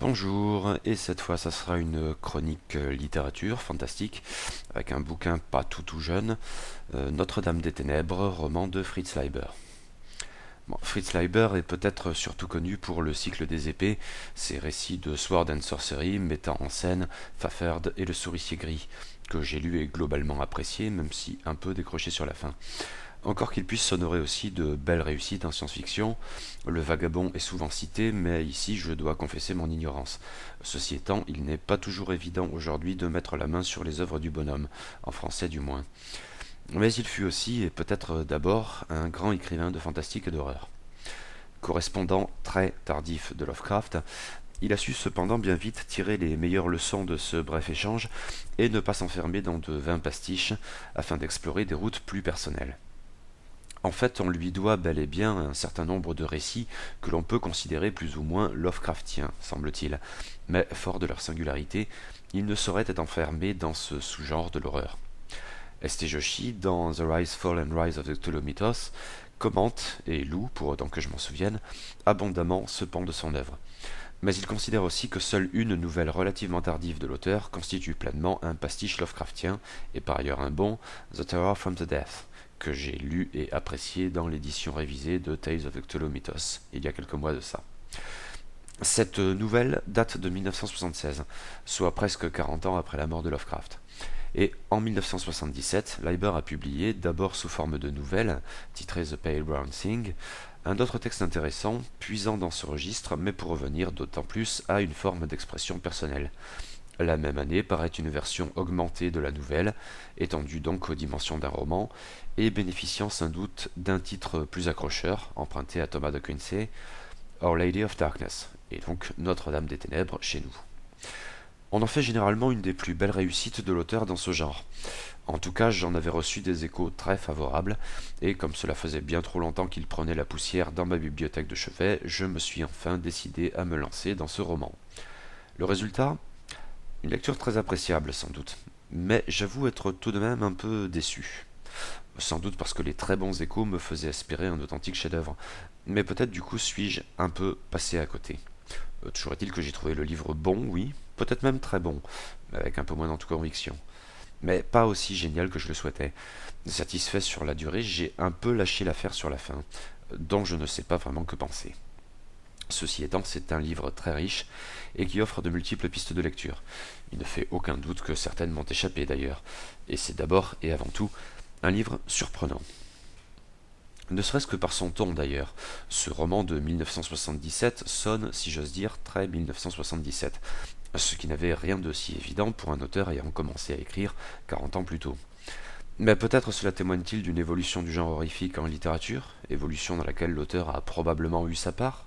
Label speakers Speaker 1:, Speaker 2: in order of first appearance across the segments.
Speaker 1: Bonjour, et cette fois ça sera une chronique littérature fantastique avec un bouquin pas tout jeune, Notre-Dame des Ténèbres, roman de Fritz Leiber. Bon, Fritz Leiber est peut-être surtout connu pour le cycle des épées, ses récits de Sword and Sorcery mettant en scène Fafhrd et le souricier gris, que j'ai lu et globalement apprécié, même si un peu décroché sur la fin. Encore qu'il puisse s'honorer aussi de belles réussites en science-fiction, le vagabond est souvent cité, mais ici je dois confesser mon ignorance. Ceci étant, il n'est pas toujours évident aujourd'hui de mettre la main sur les œuvres du bonhomme, en français du moins. Mais il fut aussi, et peut-être d'abord, un grand écrivain de fantastique et d'horreur. Correspondant très tardif de Lovecraft, il a su cependant bien vite tirer les meilleures leçons de ce bref échange et ne pas s'enfermer dans de vains pastiches afin d'explorer des routes plus personnelles. En fait, on lui doit bel et bien un certain nombre de récits que l'on peut considérer plus ou moins Lovecraftiens, semble-t-il, mais fort de leur singularité, ils ne sauraient être enfermés dans ce sous-genre de l'horreur. S.T. Joshi, dans The Rise, Fall and Rise of the Cthulhu Mythos, commente, et loue, pour autant que je m'en souvienne, abondamment ce pan de son œuvre. Mais il considère aussi que seule une nouvelle relativement tardive de l'auteur constitue pleinement un pastiche Lovecraftien, et par ailleurs un bon, The Terror from the Death, que j'ai lu et apprécié dans l'édition révisée de Tales of the Cthulhu Mythos, il y a quelques mois de ça. Cette nouvelle date de 1976, soit presque 40 ans après la mort de Lovecraft. Et en 1977, Leiber a publié, d'abord sous forme de nouvelle, titrée The Pale Brown Thing, un autre texte intéressant, puisant dans ce registre, mais pour revenir d'autant plus à une forme d'expression personnelle. La même année paraît une version augmentée de la nouvelle, étendue donc aux dimensions d'un roman, et bénéficiant sans doute d'un titre plus accrocheur, emprunté à Thomas de Quincey, Our Lady of Darkness, et donc Notre-Dame des Ténèbres chez nous. On en fait généralement une des plus belles réussites de l'auteur dans ce genre. En tout cas, j'en avais reçu des échos très favorables, et comme cela faisait bien trop longtemps qu'il prenait la poussière dans ma bibliothèque de chevet, je me suis enfin décidé à me lancer dans ce roman. Le résultat, une lecture très appréciable sans doute, mais j'avoue être tout de même un peu déçu. Sans doute parce que les très bons échos me faisaient espérer un authentique chef-d'œuvre, mais peut-être du coup suis-je un peu passé à côté. Toujours est-il que j'ai trouvé le livre bon, oui, peut-être même très bon, avec un peu moins d'autoconviction, mais pas aussi génial que je le souhaitais. Satisfait sur la durée, j'ai un peu lâché l'affaire sur la fin, dont je ne sais pas vraiment que penser. Ceci étant, c'est un livre très riche et qui offre de multiples pistes de lecture. Il ne fait aucun doute que certaines m'ont échappé d'ailleurs, et c'est d'abord et avant tout un livre surprenant. Ne serait-ce que par son ton d'ailleurs. Ce roman de 1977 sonne, si j'ose dire, très 1977, ce qui n'avait rien de si évident pour un auteur ayant commencé à écrire 40 ans plus tôt. Mais peut-être cela témoigne-t-il d'une évolution du genre horrifique en littérature, évolution dans laquelle l'auteur a probablement eu sa part,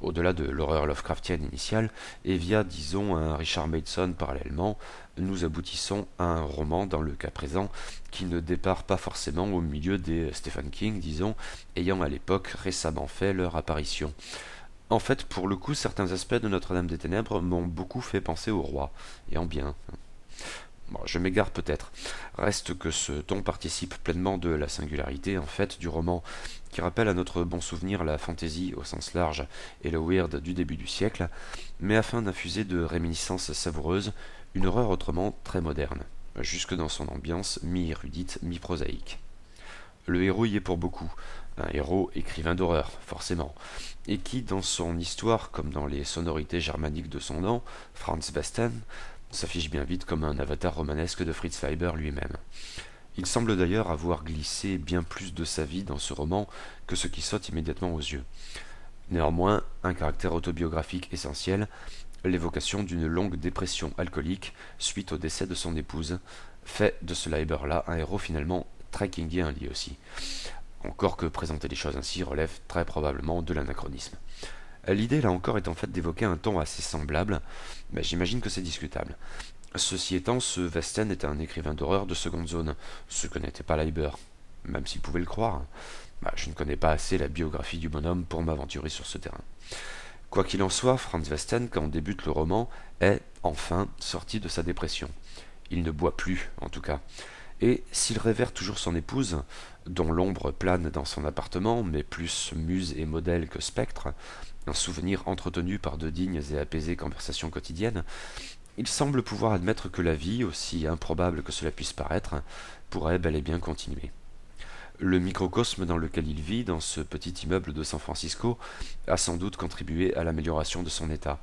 Speaker 1: au-delà de l'horreur Lovecraftienne initiale, et via, disons, un Richard Matheson parallèlement, nous aboutissons à un roman, dans le cas présent, qui ne départ pas forcément au milieu des Stephen King, disons, ayant à l'époque récemment fait leur apparition. En fait, pour le coup, certains aspects de Notre-Dame des Ténèbres m'ont beaucoup fait penser au roi, et en bien. Bon, je m'égare peut-être. Reste que ce ton participe pleinement de la singularité, en fait, du roman, qui rappelle à notre bon souvenir la fantaisie au sens large et le weird du début du siècle, mais afin d'infuser de réminiscences savoureuses une horreur autrement très moderne, jusque dans son ambiance mi-érudite, mi-prosaïque. Le héros y est pour beaucoup, un héros écrivain d'horreur, forcément, et qui, dans son histoire comme dans les sonorités germaniques de son nom, Franz Westen, s'affiche bien vite comme un avatar romanesque de Fritz Leiber lui-même. Il semble d'ailleurs avoir glissé bien plus de sa vie dans ce roman que ce qui saute immédiatement aux yeux. Néanmoins, un caractère autobiographique essentiel, l'évocation d'une longue dépression alcoolique suite au décès de son épouse, fait de ce Leiber-là un héros finalement très kingien lui aussi. Encore que présenter les choses ainsi relève très probablement de l'anachronisme. L'idée là encore est en fait d'évoquer un ton assez semblable, mais j'imagine que c'est discutable. Ceci étant, ce Westen est un écrivain d'horreur de seconde zone, ce que n'était pas Leiber, même s'il pouvait le croire. Je ne connais pas assez la biographie du bonhomme pour m'aventurer sur ce terrain. Quoi qu'il en soit, Franz Westen, quand débute le roman, est, enfin, sorti de sa dépression. Il ne boit plus, en tout cas. Et s'il révère toujours son épouse, dont l'ombre plane dans son appartement, mais plus muse et modèle que spectre, un souvenir entretenu par de dignes et apaisées conversations quotidiennes, il semble pouvoir admettre que la vie, aussi improbable que cela puisse paraître, pourrait bel et bien continuer. Le microcosme dans lequel il vit, dans ce petit immeuble de San Francisco, a sans doute contribué à l'amélioration de son état,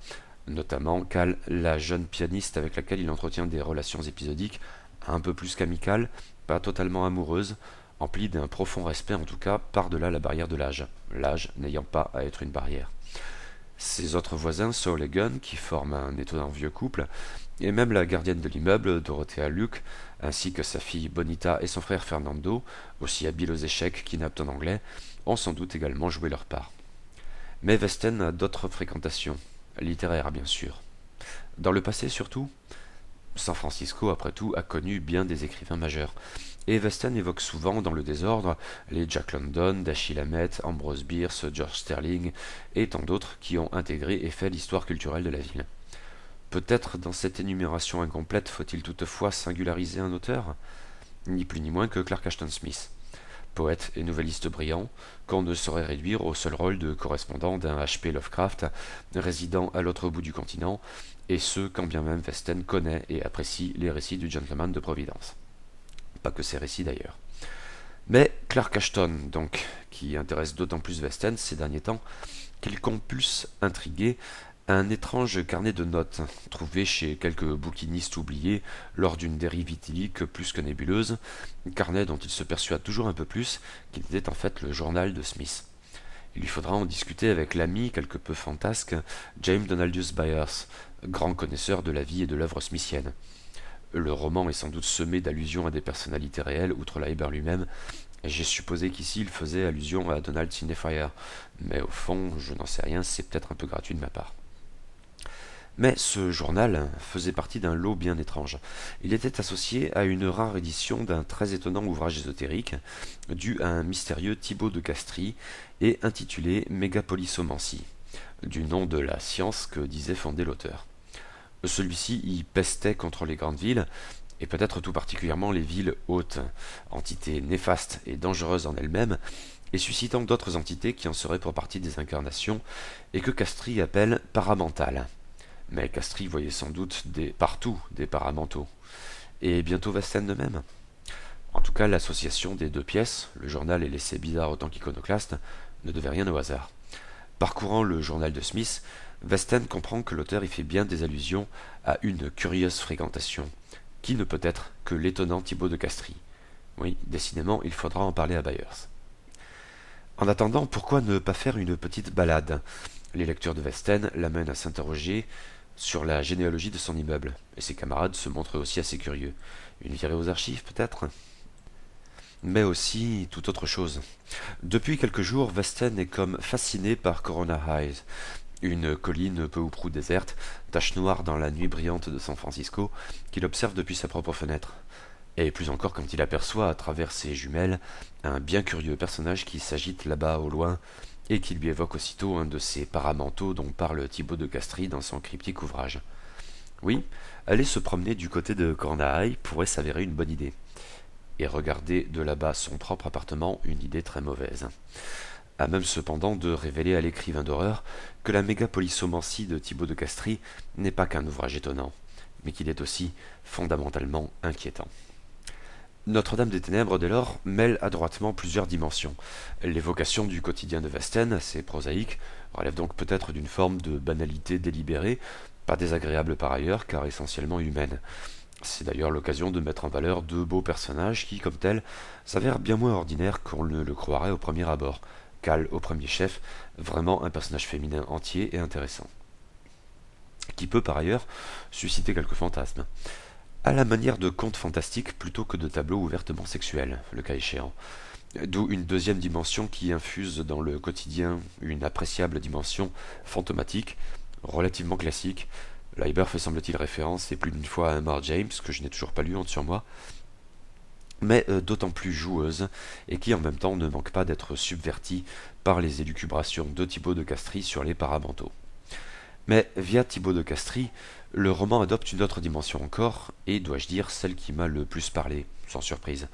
Speaker 1: notamment Cal, la jeune pianiste avec laquelle il entretient des relations épisodiques, un peu plus qu'amicales, pas totalement amoureuses, emplies d'un profond respect en tout cas par-delà la barrière de l'âge n'ayant pas à être une barrière. Ses autres voisins, Saul et Gunn, qui forment un étonnant vieux couple, et même la gardienne de l'immeuble, Dorothea Luke, ainsi que sa fille Bonita et son frère Fernando, aussi habiles aux échecs qu'inaptes en anglais, ont sans doute également joué leur part. Mais Westen a d'autres fréquentations, littéraires bien sûr. Dans le passé surtout, San Francisco, après tout, a connu bien des écrivains majeurs. Et Westen évoque souvent, dans le désordre, les Jack London, Dashiell Hammett, Ambrose Bierce, George Sterling, et tant d'autres qui ont intégré et fait l'histoire culturelle de la ville. Peut-être dans cette énumération incomplète faut-il toutefois singulariser un auteur, ni plus ni moins que Clark Ashton Smith, poète et nouvelliste brillant, qu'on ne saurait réduire au seul rôle de correspondant d'un H.P. Lovecraft, résidant à l'autre bout du continent, et ce quand bien même Westen connaît et apprécie les récits du gentleman de Providence. Pas que ces récits d'ailleurs. Mais Clark Ashton, donc, qui intéresse d'autant plus Westen ces derniers temps, qu'il compulse intriguer un étrange carnet de notes, trouvé chez quelques bouquinistes oubliés lors d'une dérive idyllique plus que nébuleuse, carnet dont il se persuade toujours un peu plus qu'il était en fait le journal de Smith. Il lui faudra en discuter avec l'ami quelque peu fantasque James Donaldus Byers, grand connaisseur de la vie et de l'œuvre smithienne. Le roman est sans doute semé d'allusions à des personnalités réelles, outre Leiber lui-même, et j'ai supposé qu'ici il faisait allusion à Donald Cinefire, mais au fond, je n'en sais rien, c'est peut-être un peu gratuit de ma part. Mais ce journal faisait partie d'un lot bien étrange. Il était associé à une rare édition d'un très étonnant ouvrage ésotérique, dû à un mystérieux Thibaut de Castries, et intitulé Mégapolissomancie, du nom de la science que disait fonder l'auteur. Celui-ci y pestait contre les grandes villes, et peut-être tout particulièrement les villes hautes, entités néfastes et dangereuses en elles-mêmes, et suscitant d'autres entités qui en seraient pour partie des incarnations, et que Castries appelle paramentales. Mais Castries voyait sans doute partout des paramentaux, et bientôt Westen de même. En tout cas, l'association des deux pièces, le journal et l'essai bizarre autant qu'iconoclaste, ne devait rien au hasard. Parcourant le journal de Smith, Westen comprend que l'auteur y fait bien des allusions à une curieuse fréquentation, qui ne peut être que l'étonnant Thibaut de Castries. Oui, décidément, il faudra en parler à Byers. En attendant, pourquoi ne pas faire une petite balade? Les lectures de Westen l'amènent à s'interroger sur la généalogie de son immeuble, et ses camarades se montrent aussi assez curieux. Une virée aux archives, peut-être? Mais aussi tout autre chose. Depuis quelques jours, Westen est comme fasciné par Corona Highs, une colline peu ou prou déserte, tache noire dans la nuit brillante de San Francisco, qu'il observe depuis sa propre fenêtre. Et plus encore quand il aperçoit, à travers ses jumelles, un bien curieux personnage qui s'agite là-bas au loin, et qui lui évoque aussitôt un de ces paramentaux dont parle Thibaut de Castries dans son cryptique ouvrage. Oui, aller se promener du côté de Corona High pourrait s'avérer une bonne idée. Et regarder de là-bas son propre appartement, une idée très mauvaise. À même cependant de révéler à l'écrivain d'horreur que la mégapolissomancie de Thibaut de Castries n'est pas qu'un ouvrage étonnant, mais qu'il est aussi fondamentalement inquiétant. Notre-Dame des Ténèbres, dès lors, mêle adroitement plusieurs dimensions. L'évocation du quotidien de Westen, assez prosaïque, relève donc peut-être d'une forme de banalité délibérée, pas désagréable par ailleurs, car essentiellement humaine. C'est d'ailleurs l'occasion de mettre en valeur deux beaux personnages qui, comme tels, s'avèrent bien moins ordinaires qu'on ne le croirait au premier abord. Cal, au premier chef, vraiment un personnage féminin entier et intéressant, qui peut par ailleurs susciter quelques fantasmes. À la manière de contes fantastiques plutôt que de tableaux ouvertement sexuels, le cas échéant. D'où une deuxième dimension qui infuse dans le quotidien une appréciable dimension fantomatique, relativement classique. Leiber fait semble-t-il référence, et plus d'une fois à un Mar James, que je n'ai toujours pas lu honte sur moi, mais d'autant plus joueuse, et qui en même temps ne manque pas d'être subvertie par les élucubrations de Thibaut de Castries sur les paramentaux. Mais via Thibaut de Castries, le roman adopte une autre dimension encore, et dois-je dire celle qui m'a le plus parlé, sans surprise.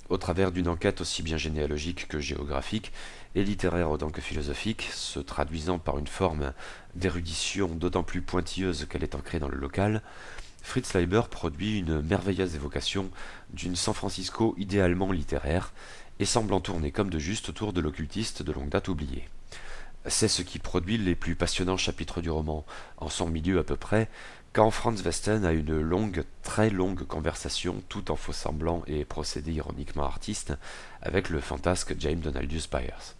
Speaker 1: au travers d'une enquête aussi bien généalogique que géographique, et littéraire autant que philosophique, se traduisant par une forme d'érudition d'autant plus pointilleuse qu'elle est ancrée dans le local, Fritz Leiber produit une merveilleuse évocation d'une San Francisco idéalement littéraire, et semblant tourner comme de juste autour de l'occultiste de longue date oublié. C'est ce qui produit les plus passionnants chapitres du roman, en son milieu à peu près, quand Franz Westen a une longue, très longue conversation, tout en faux semblant et procédé ironiquement artiste, avec le fantasque James Donaldus Byers.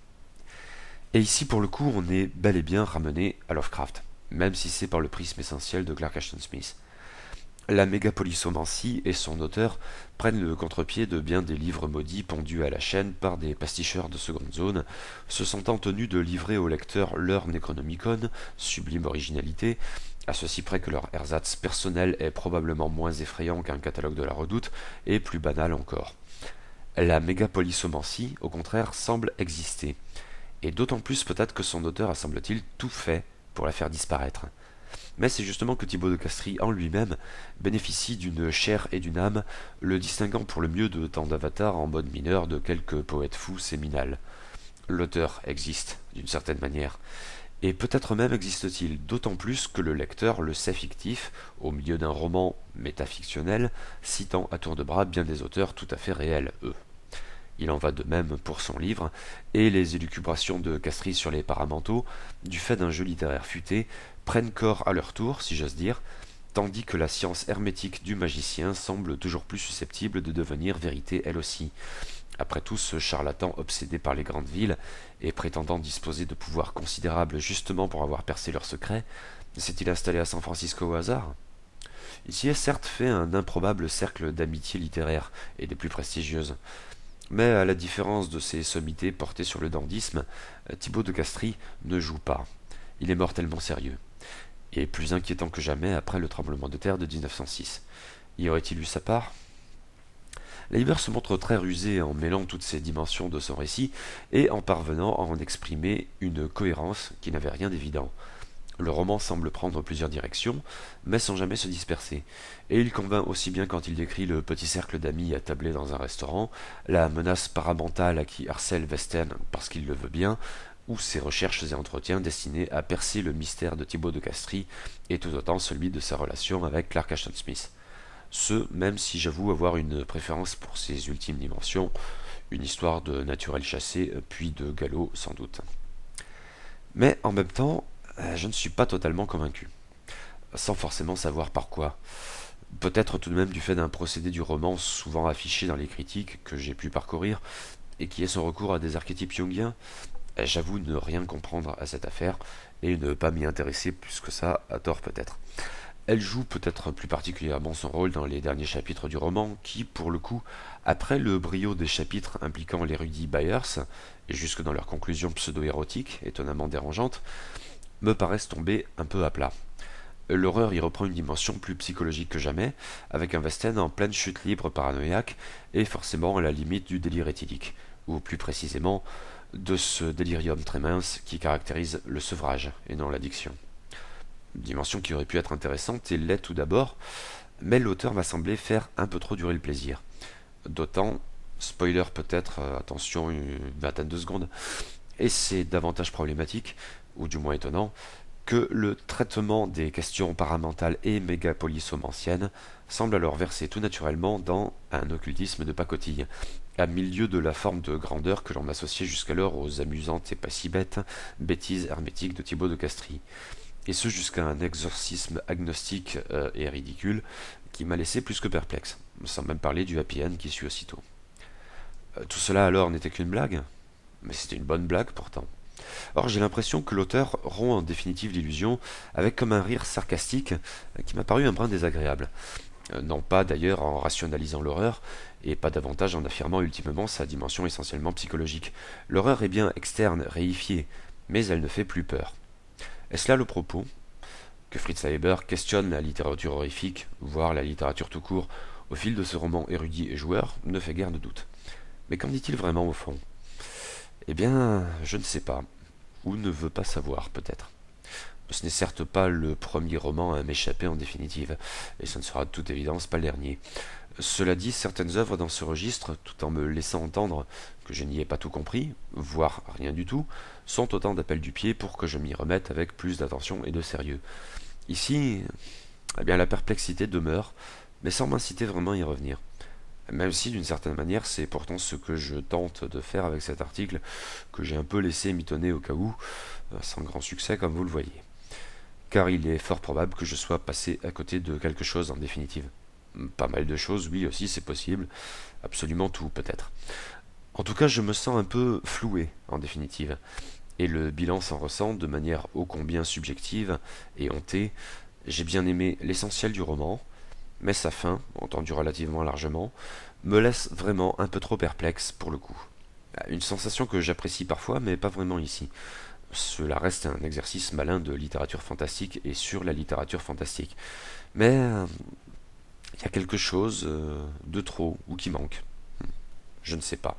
Speaker 1: Et ici, pour le coup, on est bel et bien ramené à Lovecraft, même si c'est par le prisme essentiel de Clark Ashton Smith. La mégapolysomancie et son auteur prennent le contre-pied de bien des livres maudits pondus à la chaîne par des pasticheurs de seconde zone, se sentant tenus de livrer au lecteur leur Necronomicon, sublime originalité, à ceci près que leur ersatz personnel est probablement moins effrayant qu'un catalogue de la Redoute, et plus banal encore. La mégapolysomancie, au contraire, semble exister, et d'autant plus peut-être que son auteur a semble-t-il tout fait pour la faire disparaître. Mais c'est justement que Thibaut de Castries en lui-même bénéficie d'une chair et d'une âme, le distinguant pour le mieux de tant d'avatars en mode mineur de quelques poètes fous séminales. L'auteur existe, d'une certaine manière, et peut-être même existe-t-il d'autant plus que le lecteur le sait fictif, au milieu d'un roman métafictionnel, citant à tour de bras bien des auteurs tout à fait réels, eux. Il en va de même pour son livre, et les élucubrations de Castries sur les paramentaux, du fait d'un jeu littéraire futé, prennent corps à leur tour, si j'ose dire, tandis que la science hermétique du magicien semble toujours plus susceptible de devenir vérité elle aussi. Après tout, ce charlatan obsédé par les grandes villes, et prétendant disposer de pouvoirs considérables justement pour avoir percé leurs secrets, s'est-il installé à San Francisco au hasard? Il s'y est certes fait un improbable cercle d'amitié littéraire, et des plus prestigieuses. Mais à la différence de ces sommités portées sur le dandysme, Thibaut de Castries ne joue pas. Il est mortellement sérieux, et plus inquiétant que jamais après le tremblement de terre de 1906. Y aurait-il eu sa part? Leiber se montre très rusé en mêlant toutes ces dimensions de son récit et en parvenant à en exprimer une cohérence qui n'avait rien d'évident. Le roman semble prendre plusieurs directions, mais sans jamais se disperser, et il convainc aussi bien quand il décrit le petit cercle d'amis attablés dans un restaurant, la menace paramentale à qui harcèle Westen parce qu'il le veut bien, ou ses recherches et entretiens destinés à percer le mystère de Thibaut de Castries, et tout autant celui de sa relation avec Clark Ashton Smith. Ce, même si j'avoue avoir une préférence pour ces ultimes dimensions, une histoire de naturel chassé, puis de galop sans doute. Mais en même temps, je ne suis pas totalement convaincu, sans forcément savoir par quoi. Peut-être tout de même du fait d'un procédé du roman souvent affiché dans les critiques que j'ai pu parcourir, et qui est son recours à des archétypes jungiens. J'avoue ne rien comprendre à cette affaire, et ne pas m'y intéresser plus que ça, à tort peut-être. Elle joue peut-être plus particulièrement son rôle dans les derniers chapitres du roman, qui, pour le coup, après le brio des chapitres impliquant l'érudit Byers, et jusque dans leurs conclusions pseudo-érotiques, étonnamment dérangeantes, me paraissent tomber un peu à plat. L'horreur y reprend une dimension plus psychologique que jamais, avec un Westen en pleine chute libre paranoïaque, et forcément à la limite du délire éthylique, ou plus précisément, de ce délirium très mince qui caractérise le sevrage, et non l'addiction. Dimension qui aurait pu être intéressante et l'est tout d'abord, mais l'auteur m'a semblé faire un peu trop durer le plaisir. D'autant, spoiler peut-être, attention, une vingtaine de secondes, et c'est davantage problématique, ou du moins étonnant, que le traitement des questions paramentales et mégapolysomanciennes semble alors verser tout naturellement dans un occultisme de pacotille, à milieu de la forme de grandeur que l'on associait jusqu'alors aux amusantes et pas si bêtes bêtises hermétiques de Thibaut de Castries, et ce jusqu'à un exorcisme agnostique et ridicule qui m'a laissé plus que perplexe, sans même parler du happy end qui suit aussitôt. Tout cela alors n'était qu'une blague? Mais c'était une bonne blague pourtant. Or j'ai l'impression que l'auteur rompt en définitive l'illusion avec comme un rire sarcastique qui m'a paru un brin désagréable. Non pas d'ailleurs en rationalisant l'horreur, et pas davantage en affirmant ultimement sa dimension essentiellement psychologique. L'horreur est bien externe, réifiée, mais elle ne fait plus peur. Est-ce là le propos? Que Fritz Leiber questionne la littérature horrifique, voire la littérature tout court, au fil de ce roman érudit et joueur, ne fait guère de doute. Mais qu'en dit-il vraiment au fond? Eh bien, je ne sais pas, ou ne veux pas savoir peut-être. Ce n'est certes pas le premier roman à m'échapper en définitive, et ce ne sera de toute évidence pas le dernier. Cela dit, certaines œuvres dans ce registre, tout en me laissant entendre que je n'y ai pas tout compris, voire rien du tout, sont autant d'appels du pied pour que je m'y remette avec plus d'attention et de sérieux. Ici, eh bien, la perplexité demeure, mais sans m'inciter vraiment à y revenir. Même si, d'une certaine manière, c'est pourtant ce que je tente de faire avec cet article, que j'ai un peu laissé mitonner au cas où, sans grand succès comme vous le voyez. Car il est fort probable que je sois passé à côté de quelque chose en définitive. Pas mal de choses, oui aussi, c'est possible. Absolument tout, peut-être. En tout cas, je me sens un peu floué, en définitive. Et le bilan s'en ressent de manière ô combien subjective et hontée. J'ai bien aimé l'essentiel du roman, mais sa fin, entendue relativement largement, me laisse vraiment un peu trop perplexe pour le coup. Une sensation que j'apprécie parfois, mais pas vraiment ici. Cela reste un exercice malin de littérature fantastique et sur la littérature fantastique. Mais il y a quelque chose de trop ou qui manque. Je ne sais pas.